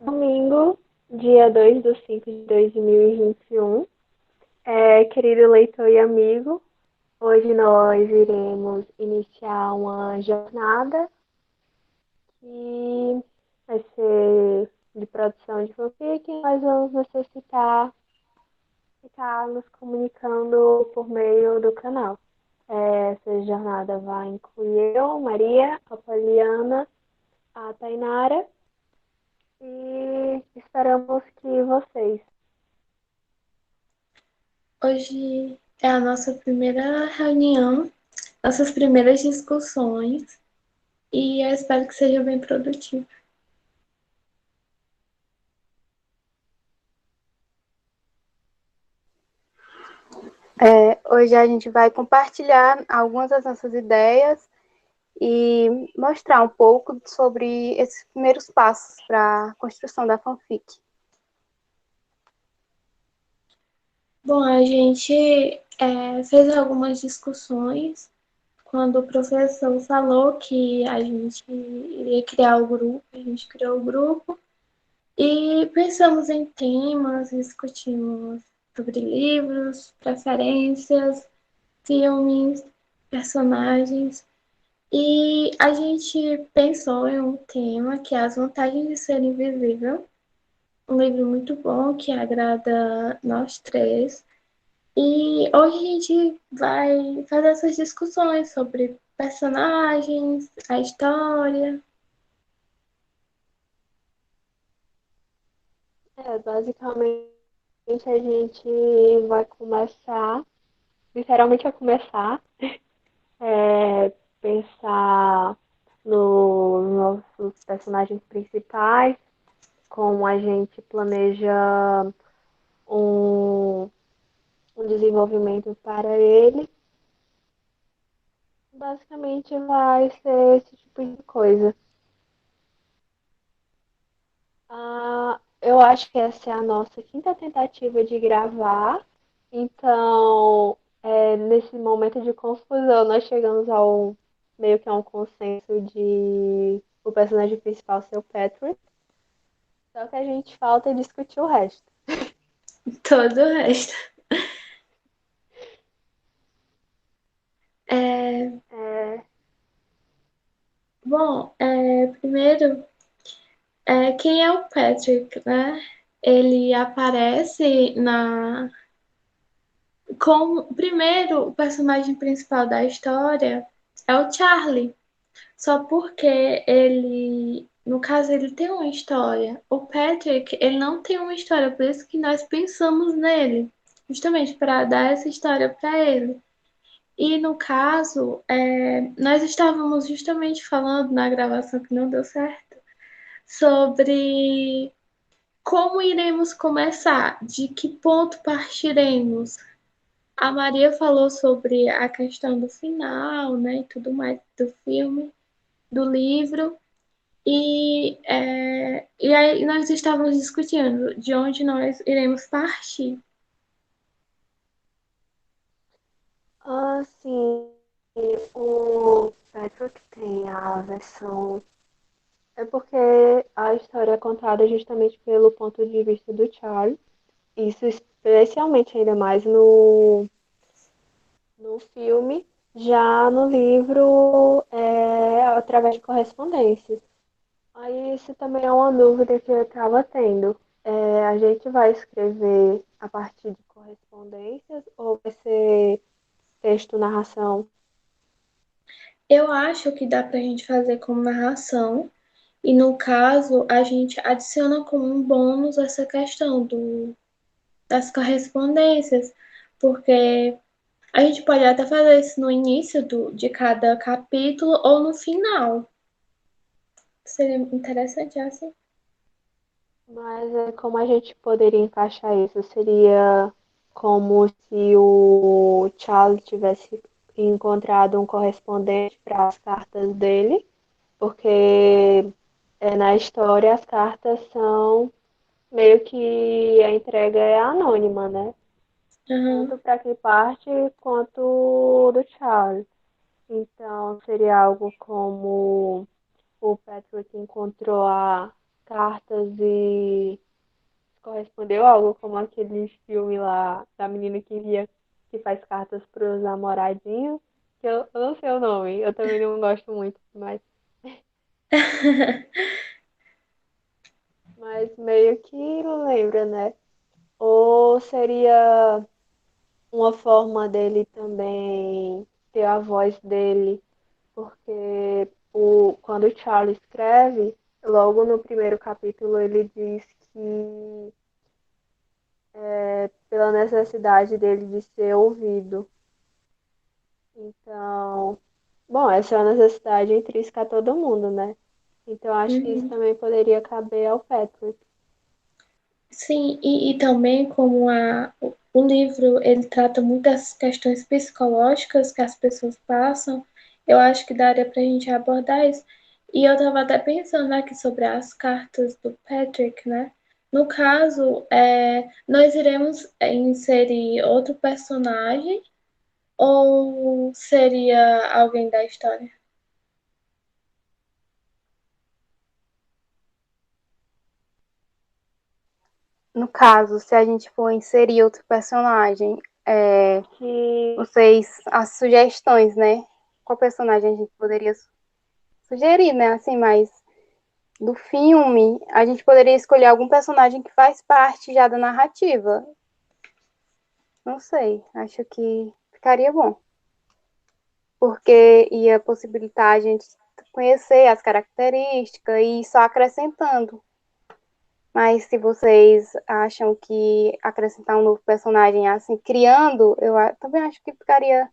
Domingo, dia 2/5/2021. Querido leitor e amigo, hoje nós iremos iniciar uma jornada que vai ser de produção de fanfic. Nós vamos necessitar ficar nos comunicando por meio do canal. Essa jornada vai incluir eu, Maria, a Poliana, a Tainara e esperamos que vocês. Hoje é a nossa primeira reunião, nossas primeiras discussões, e eu espero que seja bem produtivo. Hoje a gente vai compartilhar algumas das nossas ideias e mostrar um pouco sobre esses primeiros passos para a construção da fanfic. Bom, a gente fez algumas discussões quando o professor falou que a gente iria criar o grupo, a gente criou o grupo e pensamos em temas, discutimos sobre livros, preferências, filmes, personagens. E a gente pensou em um tema que é As Vantagens de Ser Invisível, um livro muito bom que agrada nós três. E hoje a gente vai fazer essas discussões sobre personagens, a história. Basicamente a gente vai começar, literalmente vai começar, pensar nos nossos personagens principais, como a gente planeja um, um desenvolvimento para ele. Basicamente vai ser esse tipo de coisa. Eu acho que essa é a nossa quinta tentativa de gravar. Então, nesse momento de confusão, nós chegamos ao meio que a um consenso de o personagem principal ser o Patrick. Só que a gente falta discutir o resto. Todo o resto. É, É, bom, primeiro, quem é o Patrick, né? Ele aparece primeiro, o personagem principal da história é o Charlie. Só porque ele, no caso, ele tem uma história. O Patrick, ele não tem uma história, por isso que nós pensamos nele, justamente para dar essa história para ele. E no caso, nós estávamos justamente falando na gravação que não deu certo sobre como iremos começar, de que ponto partiremos. A Maria falou sobre a questão do final, né, e tudo mais do filme, do livro. E aí nós estávamos discutindo de onde nós iremos partir. assim, o Patrick tem a versão. É porque a história é contada justamente pelo ponto de vista do Charlie. Isso especialmente ainda mais no filme. Já no livro é através de correspondências. Aí isso também é uma dúvida que eu estava tendo. A gente vai escrever a partir de correspondências ou vai ser texto, narração? Eu acho que dá para a gente fazer como narração, e no caso a gente adiciona como um bônus essa questão das correspondências, porque a gente pode até fazer isso no início de cada capítulo ou no final. Seria interessante assim. Mas como a gente poderia encaixar isso? Seria como se o Charlie tivesse encontrado um correspondente para as cartas dele, porque na história as cartas são meio que a entrega é anônima, né? Uhum. Tanto para quem parte quanto do Charlie. Então seria algo como o Patrick encontrou a cartas e correspondeu algo, como aquele filme lá da menina que faz cartas para os namoradinhos, que eu não sei o nome, eu também não gosto muito, mas meio que lembra, né? Ou seria uma forma dele também ter a voz dele, porque quando o Charlie escreve, logo no primeiro capítulo ele diz que pela necessidade dele de ser ouvido. Então, bom, essa é uma necessidade intrínseca a todo mundo, né? Então, acho que isso Uhum. também poderia caber ao Patrick. Sim, e também como o livro ele trata muitas questões psicológicas que as pessoas passam, eu acho que daria para a gente abordar isso. E eu estava até pensando aqui sobre as cartas do Patrick, né? No caso, nós iremos inserir outro personagem ou seria alguém da história? No caso, se a gente for inserir outro personagem, Que vocês, as sugestões, né? Qual personagem a gente poderia sugerir, né? Assim, mas do filme, a gente poderia escolher algum personagem que faz parte já da narrativa. Não sei, acho que ficaria bom. Porque ia possibilitar a gente conhecer as características e só acrescentando. Mas se vocês acham que acrescentar um novo personagem assim, criando, também acho que ficaria.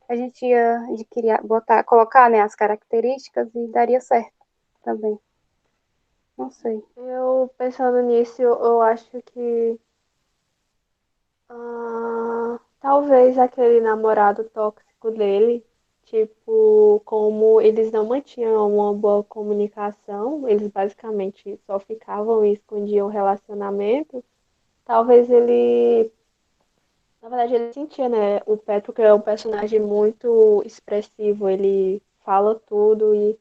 A gente ia adquirir, botar, colocar, né, as características e daria certo também. Não sei. eu, pensando nisso, eu acho que talvez aquele namorado tóxico dele, tipo, como eles não mantinham uma boa comunicação, eles basicamente só ficavam e escondiam o relacionamento, talvez ele, na verdade, ele sentia, né? O Petro é um personagem muito expressivo, ele fala tudo e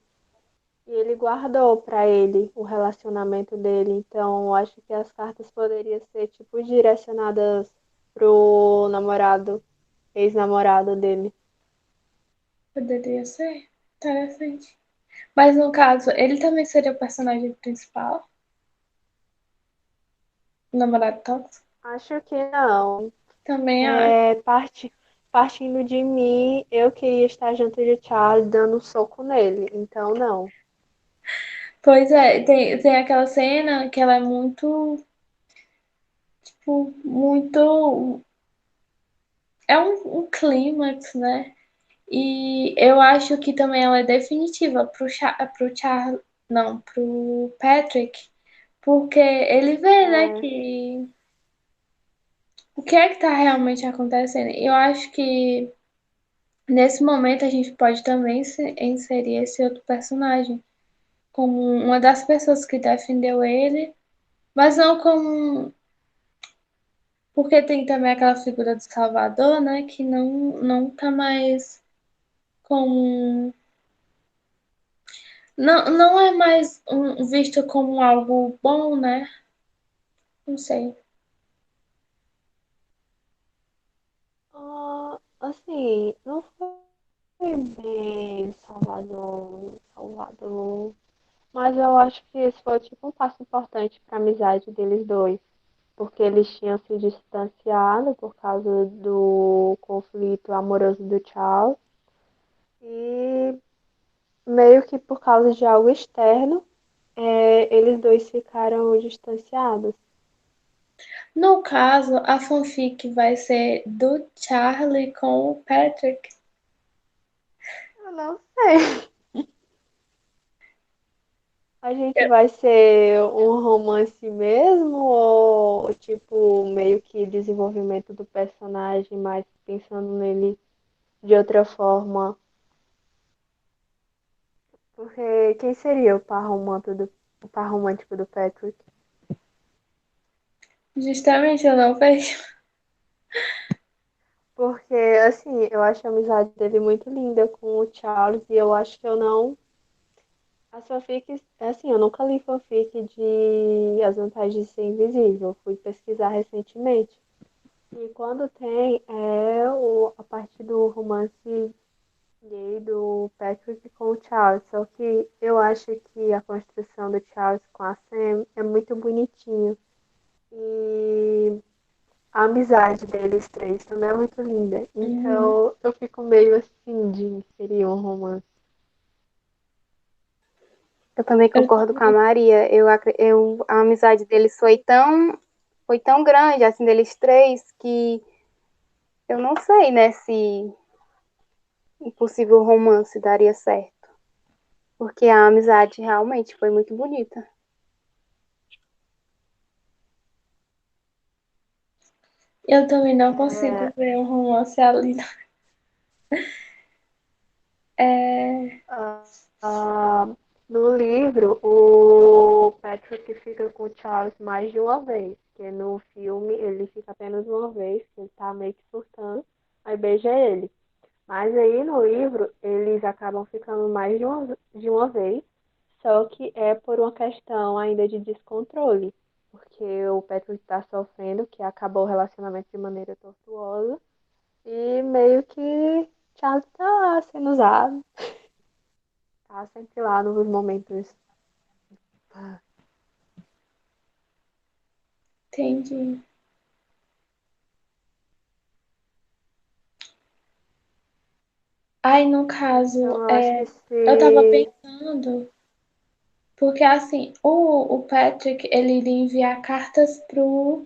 ele guardou pra ele o relacionamento dele. Então, eu acho que as cartas poderiam ser, tipo, direcionadas pro namorado, ex-namorado dele. Poderia ser interessante. Mas no caso, ele também seria o personagem principal, o namorado tóxico? Acho que não. Também acho. É, partindo de mim, eu queria estar junto de Charlie dando um soco nele. Então, não. Pois é, tem aquela cena que ela é muito, tipo, muito. É um clímax, né? E eu acho que também ela é definitiva pro Charlie. Não, pro Patrick. Porque ele vê, né, É, que. O que é que tá realmente acontecendo? Eu acho que nesse momento a gente pode também inserir esse outro personagem como uma das pessoas que defendeu ele, mas não como. Porque tem também aquela figura do Salvador, né, que não tá mais como. Não é mais visto como algo bom, né? Não sei. assim, não foi bem Salvador. Mas eu acho que esse foi tipo um passo importante para a amizade deles dois, porque eles tinham se distanciado por causa do conflito amoroso do Charles e meio que por causa de algo externo, eles dois ficaram distanciados. No caso, a fanfic vai ser do Charlie com o Patrick. Eu não sei. A gente vai ser um romance mesmo ou tipo meio que desenvolvimento do personagem, mas pensando nele de outra forma? Porque quem seria o par romântico do Patrick? Justamente, eu não vejo. Porque, assim, eu acho a amizade dele muito linda com o Charles e eu acho que eu não. As fanfics, assim, eu nunca li fanfic de As Vantagens de Ser Invisível. Fui pesquisar recentemente. E quando tem, a parte do romance gay do Patrick com o Charles. Só que eu acho que a construção do Charles com a Sam é muito bonitinho. E a amizade deles três também é muito linda. Uhum. Então eu fico meio assim de inserir um romance. Eu também Eu concordo com a também. Maria. A amizade deles foi tão grande, assim, deles três, que eu não sei, né, se um possível romance daria certo. Porque a amizade realmente foi muito bonita. Eu também não consigo É, ver um romance ali. É, ah, ah, no livro, o Patrick fica com o Charles mais de uma vez, porque no filme ele fica apenas uma vez, que ele tá meio que surtando, aí beija ele. Mas aí no livro eles acabam ficando mais de uma vez, só que é por uma questão ainda de descontrole, porque o Patrick está sofrendo, que acabou o relacionamento de maneira tortuosa, e meio que Charles tá sendo usado, tá sempre lá nos momentos. Ah, entendi. Aí, no então caso, eu acho que eu tava se. pensando, porque assim, o Patrick, ele iria enviar cartas pro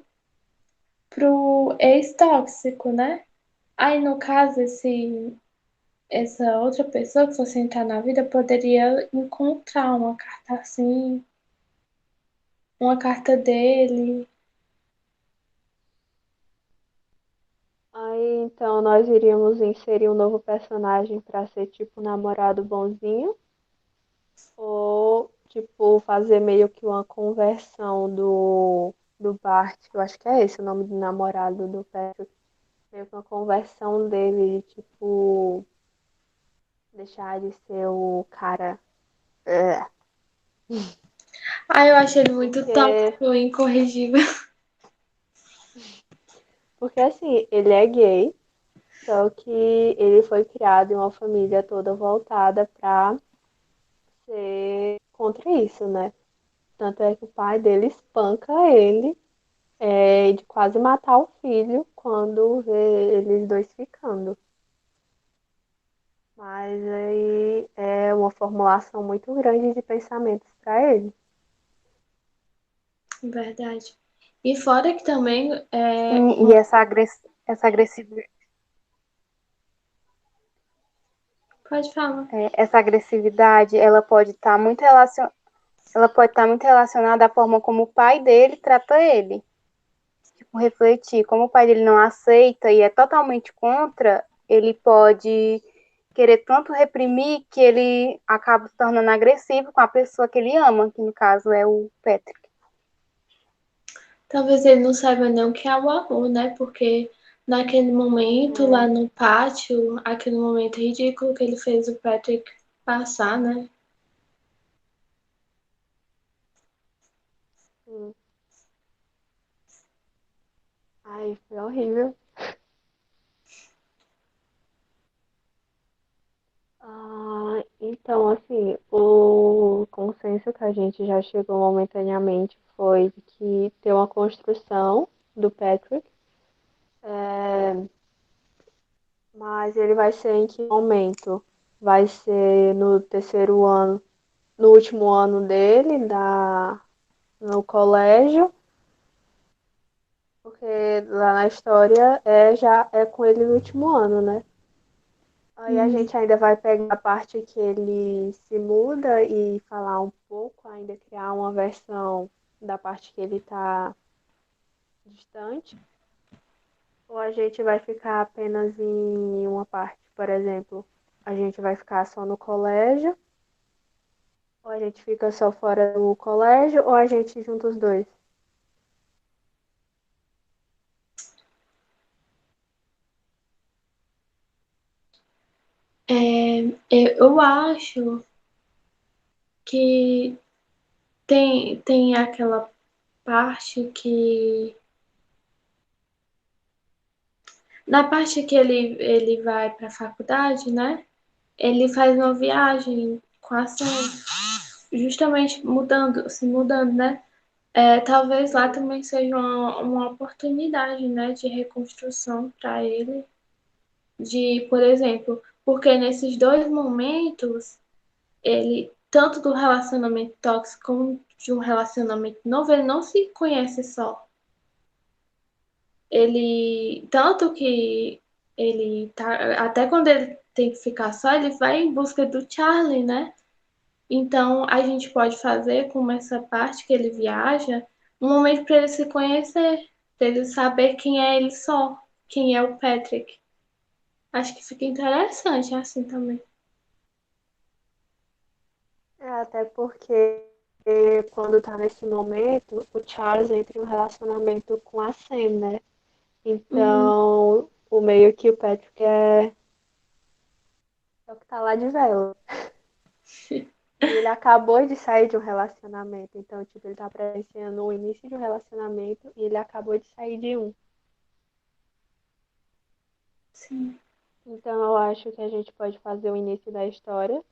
ex-tóxico, né? Aí, no caso, essa outra pessoa que fosse entrar na vida poderia encontrar uma carta assim, uma carta dele. Aí então nós iríamos inserir um novo personagem para ser tipo namorado bonzinho. Ou, tipo, fazer meio que uma conversão do Bart, eu acho que é esse o nome do namorado do Patrick, meio que uma conversão dele, de, tipo, deixar de ser o cara. É. Aí eu achei ele muito Porque, tóxico e incorrigível. porque assim, ele é gay, só que ele foi criado em uma família toda voltada pra ser contra isso, né? Tanto é que o pai dele espanca ele de quase matar o filho quando vê eles dois ficando. Mas aí é uma formulação muito grande de pensamentos para ele. Verdade. E fora que também Sim, e essa agressividade. pode falar. Essa agressividade, ela pode estar muito relacionada à forma como o pai dele trata ele. Tipo, refletir, como o pai dele não aceita e é totalmente contra, ele pode querer tanto reprimir que ele acaba se tornando agressivo com a pessoa que ele ama, que no caso é o Patrick. Talvez ele não saiba nem o que é o amor, né? Porque naquele momento, lá É, no pátio, aquele momento ridículo que ele fez o Patrick passar, né? sim. Ai, foi horrível. Então, assim, o consenso que a gente já chegou momentaneamente foi de que ter uma construção do Patrick, mas ele vai ser em que momento? Vai ser no terceiro ano, no último ano dele, no colégio, porque lá na história já é com ele no último ano, né? Aí a Hum, gente ainda vai pegar a parte que ele se muda e falar um pouco, ainda criar uma versão da parte que ele tá distante. Ou a gente vai ficar apenas em uma parte, por exemplo, a gente vai ficar só no colégio, ou a gente fica só fora do colégio, ou a gente junta os dois. eu acho. que tem aquela parte que... Na parte que ele vai para a faculdade, né? Ele faz uma viagem com a Sam, justamente se mudando, né? Talvez lá também seja uma oportunidade, né, de reconstrução para ele, por exemplo, porque nesses dois momentos, ele, tanto do relacionamento tóxico como de um relacionamento novo, ele não se conhece só. Ele, tanto que ele tá, até quando ele tem que ficar só, ele vai em busca do Charlie, né? Então, a gente pode fazer com essa parte que ele viaja, um momento para ele se conhecer, para ele saber quem é ele só, quem é o Patrick. Acho que fica interessante assim também. Até porque quando tá nesse momento, o Charles entra em um relacionamento com a Sam, né? Uhum. Então, o meio que o Patrick é o que tá lá de vela. E ele acabou de sair de um relacionamento. Então, tipo, ele tá presenciando o início de um relacionamento e ele acabou de sair de um. Sim. Então, eu acho que a gente pode fazer o início da história,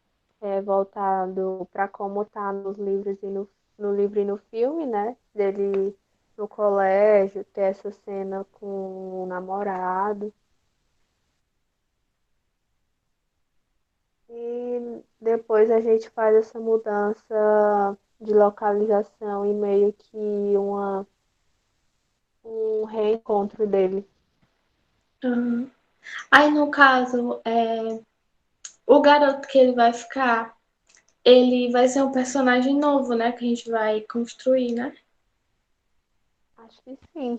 voltado para como tá nos livros e no livro e no filme, né? Dele no colégio, ter essa cena com o namorado. E depois a gente faz essa mudança de localização e meio que um reencontro dele. Uhum. Aí, no caso, o garoto que ele vai ficar, ele vai ser um personagem novo, né? Que a gente vai construir, né? Acho que sim.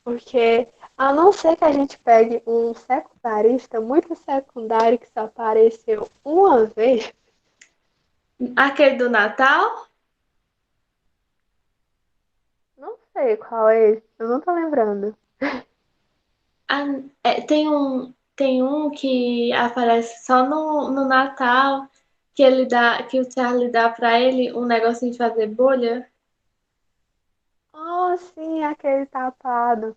Porque a não ser que a gente pegue um secundarista muito secundário que só apareceu uma vez, Aquele do Natal? não sei qual é esse, eu não tô lembrando. Ah, tem um que aparece só no Natal, que o Charlie dá pra ele um negocinho de fazer bolha. Oh, sim, aquele tapado,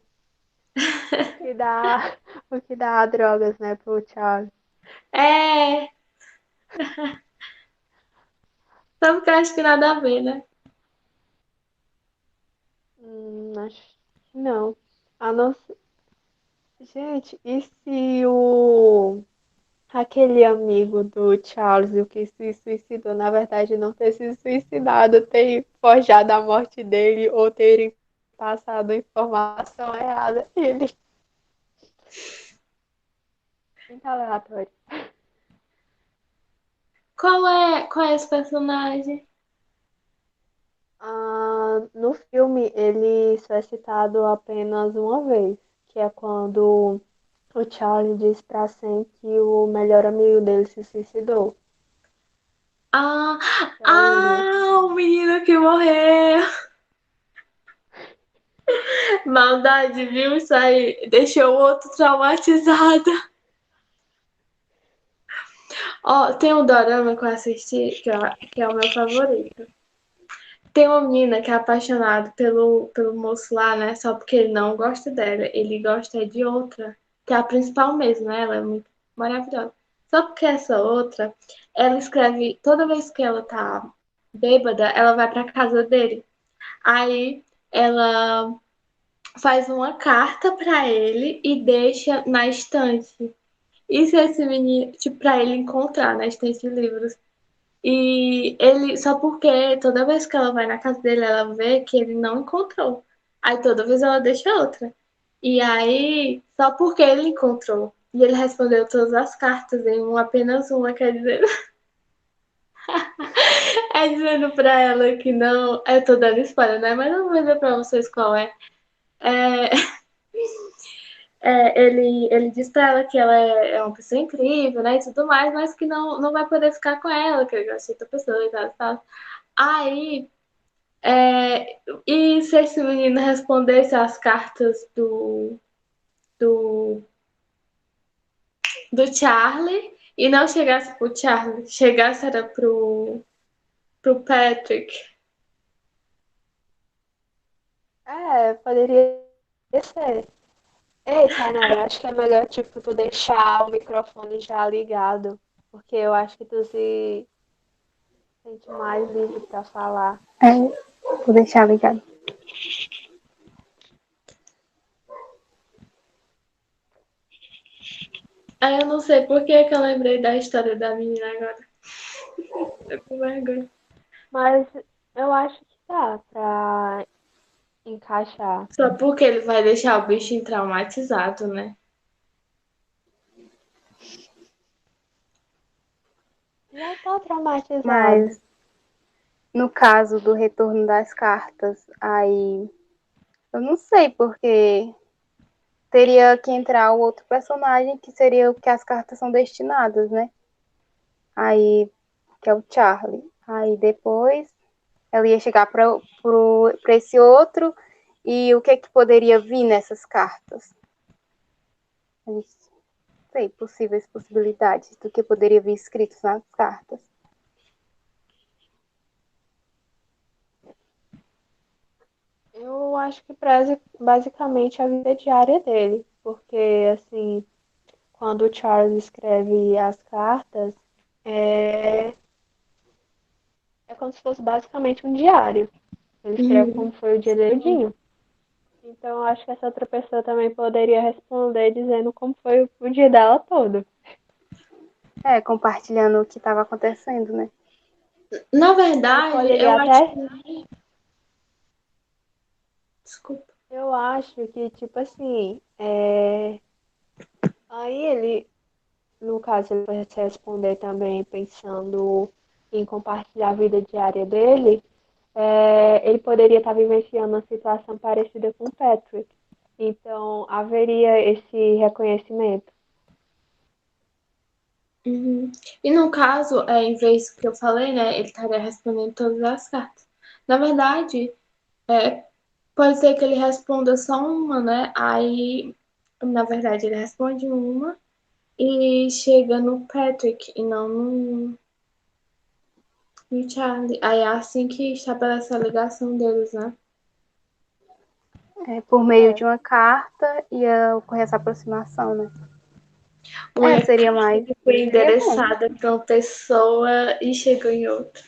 o que dá, o que dá drogas, né, pro Charles. É, só porque eu acho que nada a ver, né? Acho que não. A não ser... Gente, e se o aquele amigo do Charles, o que se suicidou, na verdade, não ter se suicidado, ter forjado a morte dele ou terem passado informação errada. Ele muito aleatório. Qual é esse personagem? No filme, ele só é citado apenas uma vez, que é quando o Charlie diz pra Sam que o melhor amigo dele se suicidou, Ah, que é o William. o menino que morreu. Maldade, viu? Isso aí deixou o outro traumatizado. Ó, tem um dorama que eu assisti, que é o meu favorito. Tem uma menina que é apaixonada pelo moço lá, né? Só porque ele não gosta dela. Ele gosta de outra, que é a principal mesmo, né? Ela é muito maravilhosa. Só porque essa outra, ela escreve, toda vez que ela tá bêbada, ela vai pra casa dele. Aí ela faz uma carta pra ele e deixa na estante. Isso é esse menino, tipo, pra ele encontrar na estante de livros. E ele, só porque toda vez que ela vai na casa dele, ela vê que ele não encontrou. Aí toda vez ela deixa outra. E aí, só porque ele encontrou. E ele respondeu todas as cartas em apenas uma, quer dizer, é dizendo pra ela que não. Eu tô dando spoiler, né? Mas eu não vou dizer pra vocês qual é. É, ele diz pra ela que ela é uma pessoa incrível, né? E tudo mais, mas que não vai poder ficar com ela, que ele gosta de outra pessoa e tal, e tal. Aí e se esse menino respondesse as cartas do, do Charlie e não chegasse pro Charlie, chegasse era pro Patrick. Poderia ser. Ei, Tainara, acho que é melhor, tipo, tu deixar o microfone já ligado, porque eu acho que tu se sente mais livre pra falar. Vou deixar ligado. Eu não sei por que eu lembrei da história da menina agora. Tô com vergonha. Mas eu acho que dá pra encaixar. Só porque ele vai deixar o bichinho traumatizado, né? Já tá traumatizado. Mas no caso do retorno das cartas, aí eu não sei, porque teria que entrar o outro personagem, que seria o que as cartas são destinadas, né? Aí, que é o Charlie. Aí depois ela ia chegar para esse outro, e o que poderia vir nessas cartas? Não sei, possíveis possibilidades do que poderia vir escrito nas cartas. Eu acho que basicamente a vida diária dele, porque assim, quando o Charles escreve as cartas, é, é como se fosse basicamente um diário. Ele escreve como foi o dia dele. Então eu acho que essa outra pessoa também poderia responder dizendo como foi o dia dela todo. Compartilhando o que estava acontecendo, né? Na Ele verdade, poderia eu acho até. que. Desculpa. Eu acho que, tipo assim, aí ele, no caso, ele vai responder também pensando em compartilhar a vida diária dele, ele poderia estar vivenciando uma situação parecida com o Patrick. Então, haveria esse reconhecimento. Uhum. E no caso, em vez do que eu falei, né? Ele estaria respondendo todas as cartas. Na verdade, pode ser que ele responda só uma, né? Aí, na verdade, ele responde uma e chega no Patrick e não no Charlie. Aí é assim que estabelece a ligação deles, né? Por meio de uma carta ia ocorrer essa aproximação, né? Uma Seria carta mais. que foi Seria bom. endereçada para uma pessoa e chegou em outra.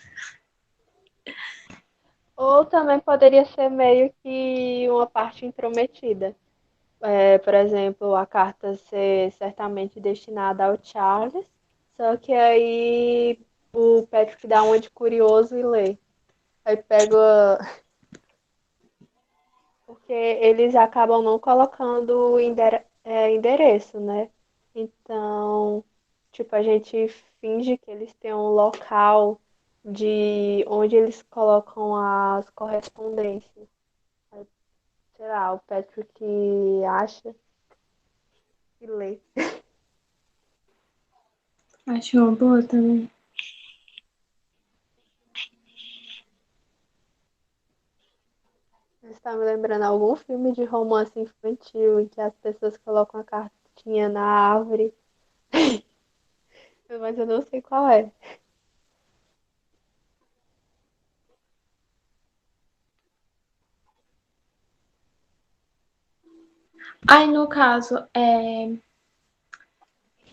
Ou também poderia ser meio que uma parte intrometida. Por exemplo, a carta ser certamente destinada ao Charles, só que aí o Patrick dá uma de curioso e lê. Aí pega. Porque eles acabam não colocando o endereço, né? Então, tipo, a gente finge que eles têm um local de onde eles colocam as correspondências. Aí, sei lá, o Patrick acha e lê. Acho uma boa também. Você está me lembrando algum filme de romance infantil em que as pessoas colocam a cartinha na árvore, mas eu não sei qual é. Aí, no caso,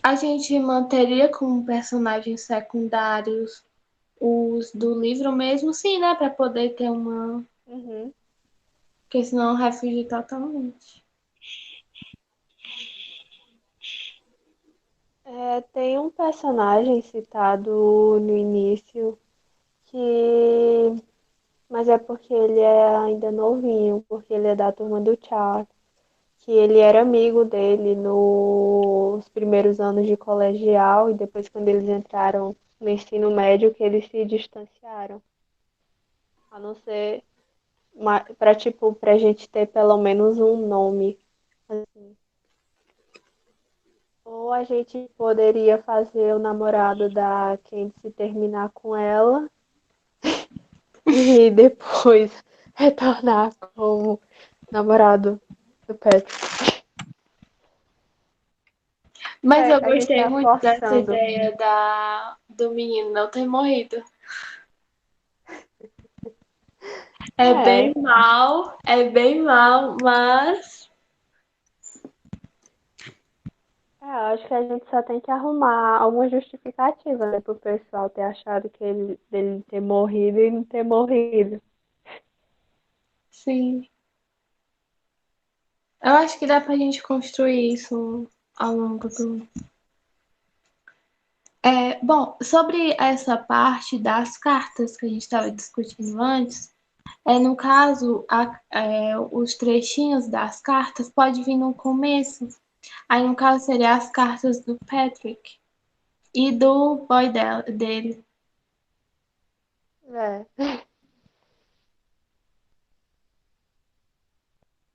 a gente manteria como personagens secundários os do livro mesmo, sim, né? Pra poder ter uma. Uhum. Porque senão vai fugir totalmente. Tem um personagem citado no início que. Mas é porque ele é ainda novinho, porque ele é da turma do Charles, que ele era amigo dele nos primeiros anos de colegial e depois quando eles entraram no ensino médio que eles se distanciaram. A não ser para tipo, pra gente ter pelo menos um nome. Assim. Ou a gente poderia fazer o namorado da Candice terminar com ela e depois retornar como namorado do Patrick. Mas eu A gente gostei tá muito dessa forçando. ideia do menino não ter morrido. É, É bem mal, mas acho que a gente só tem que arrumar alguma justificativa, né, pro pessoal ter achado que dele ter morrido e não ter morrido. sim. Eu acho que dá pra gente construir isso ao longo do. Bom, sobre essa parte das cartas que a gente estava discutindo antes, no caso, os trechinhos das cartas pode vir no começo. Aí, no caso, seria as cartas do Patrick e do boy dele. É.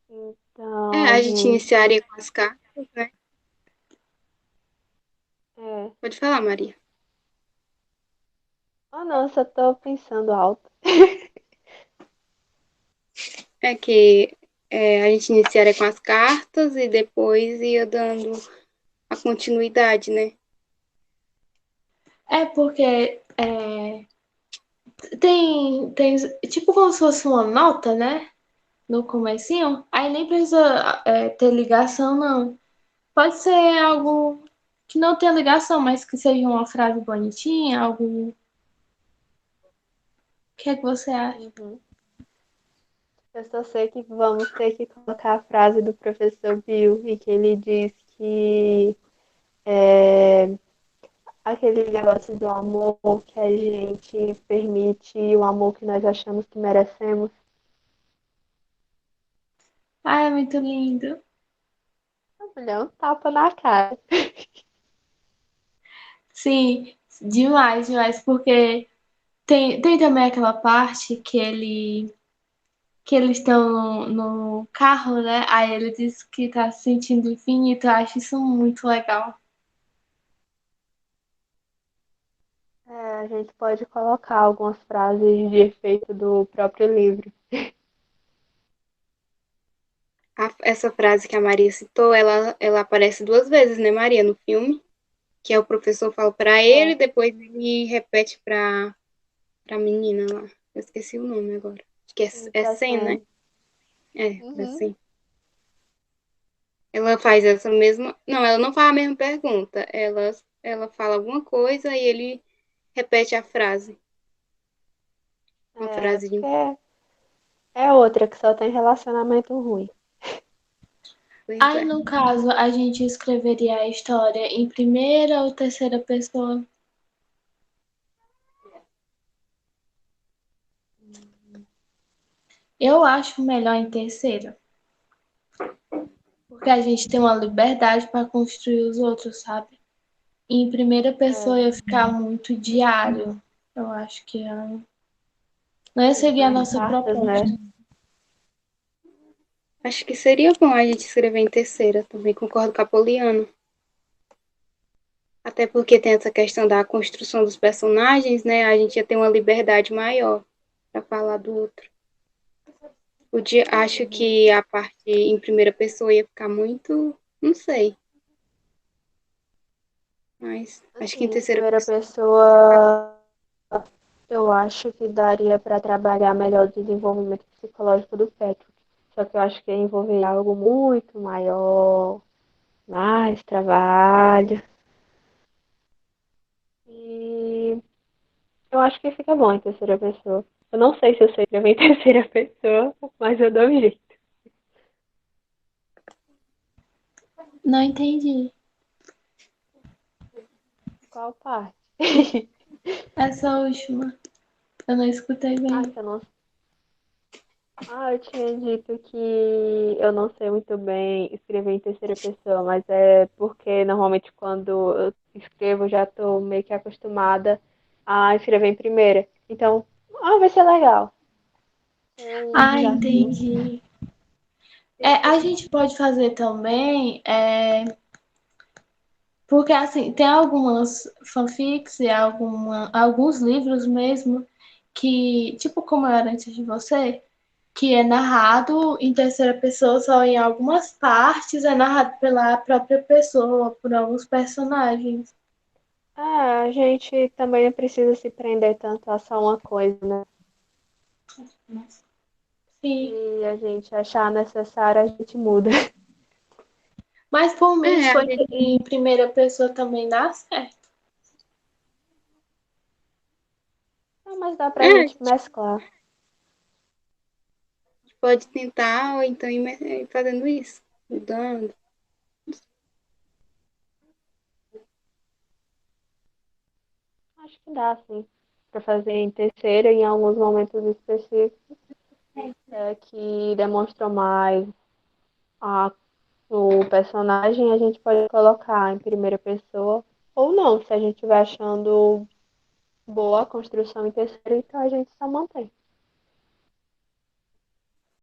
Então, A gente gente, iniciaria com as cartas, né? é. Pode falar, Maria. Oh, não, só tô pensando alto. É que a gente iniciaria com as cartas e depois ia dando a continuidade, né? Porque tem tipo como se fosse uma nota, né? No comecinho. Aí nem precisa ter ligação, não. Pode ser algo que não tenha ligação, mas que seja uma frase bonitinha, algo. O que é que você acha? Uhum. Eu só sei que vamos ter que colocar a frase do professor Bill, e que ele diz que é, aquele negócio do amor que a gente permite, o amor que nós achamos que merecemos. Ah, é muito lindo. A mulher é um tapa na cara. Sim, demais, demais, porque tem também aquela parte que eles estão no carro, né? Aí ele diz que tá se sentindo infinito. Eu acho isso muito legal. A gente pode colocar algumas frases de efeito do próprio livro. Essa frase que a Maria citou, ela aparece duas vezes, né, Maria, no filme? Que é o professor fala para ele, É, depois ele repete para a menina lá. Eu esqueci o nome agora. Acho que sim, é pra 100, né? Sam. É Uhum. 100. Ela faz essa mesma. Não, ela não faz a mesma pergunta. Ela fala alguma coisa e ele repete a frase. Uma É, frase de. porque é outra que só tem relacionamento ruim. Pois Aí, é. no caso, a gente escreveria a história em primeira ou terceira pessoa. Eu acho melhor em terceira, porque a gente tem uma liberdade para construir os outros, sabe? E em primeira pessoa É, ia ficar muito diário. Eu acho que não ia seguir a as nossa cartas, proposta. né? Acho que seria bom a gente escrever em terceira. Também concordo com a Poliana. Até porque tem essa questão da construção dos personagens, né? A gente ia ter uma liberdade maior para falar do outro. Acho Uhum. que a parte em primeira pessoa ia ficar muito. Não sei. Mas acho que em Assim, em terceira primeira pessoa. pessoa, eu acho que daria para trabalhar melhor o desenvolvimento psicológico do Patrick. Só que eu acho que ia envolver algo muito maior, mais trabalho. E eu acho que fica bom em terceira pessoa. Eu não sei se eu sei escrever em terceira pessoa, mas eu dou um jeito. Não entendi. Qual parte? Essa última, eu não escutei Ah, bem. que eu não. Ah, eu tinha dito que eu não sei muito bem escrever em terceira pessoa, mas é porque normalmente quando eu escrevo eu já estou meio que acostumada a escrever em primeira. Então, vai ser legal. É um Ah, desafio. entendi. A gente pode fazer também, porque assim, tem algumas fanfics e alguns livros mesmo que, tipo como eu era antes de você, que é narrado em terceira pessoa só em algumas partes, é narrado pela própria pessoa, por alguns personagens. A gente também não precisa se prender tanto a só uma coisa, né? Sim. Se a gente achar necessário, a gente muda. Mas por mim, se É, a for gente em primeira pessoa também dá certo. Não, mas dá pra a gente gente mesclar. pode tentar, ou então ir fazendo isso, mudando. Acho que dá, sim. Pra fazer em terceira em alguns momentos específicos, que demonstram mais a, o personagem, a gente pode colocar em primeira pessoa. Ou não, se a gente estiver achando boa a construção em terceira, então a gente só mantém.